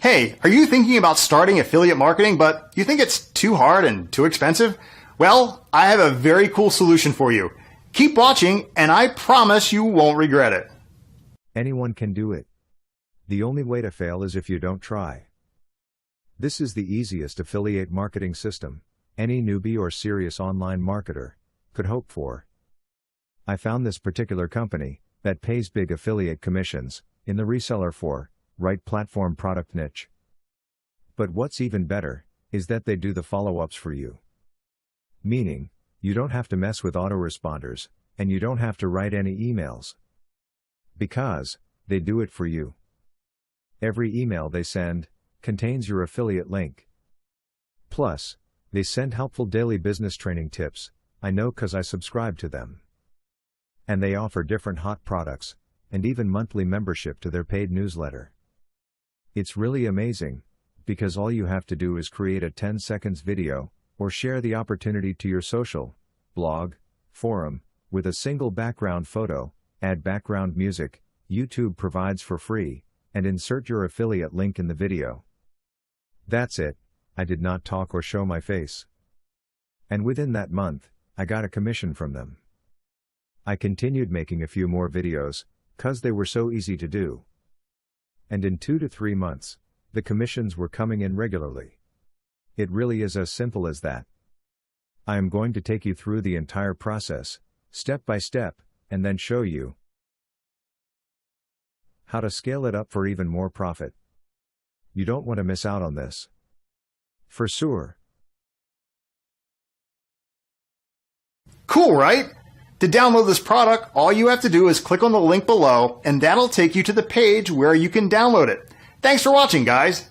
Hey, are you thinking about starting affiliate marketing, but you think it's too hard and too expensive? Well, I have a very cool solution for you. Keep watching, and I promise you won't regret it. Anyone can do it. The only way to fail is if you don't try. This is the easiest affiliate marketing system any newbie or serious online marketer could hope for. I found this particular company that pays big affiliate commissions in the reseller for right platform product niche. But what's even better is that they do the follow-ups for you. Meaning, you don't have to mess with autoresponders, and you don't have to write any emails. Because they do it for you. Every email they send contains your affiliate link. Plus, they send helpful daily business training tips. I know 'cause I subscribe to them. And they offer different hot products, and even monthly membership to their paid newsletter. It's really amazing, because all you have to do is create a 10 seconds video, or share the opportunity to your social, blog, forum, with a single background photo, add background music, YouTube provides for free, and insert your affiliate link in the video. That's it, I did not talk or show my face. And within that month, I got a commission from them. I continued making a few more videos, 'cause they were so easy to do. And in 2 to 3 months, the commissions were coming in regularly. It really is as simple as that. I am going to take you through the entire process, step by step, and then show you how to scale it up for even more profit. You don't want to miss out on this. For sure. Cool, right? To download this product, all you have to do is click on the link below, and that'll take you to the page where you can download it. Thanks for watching, guys.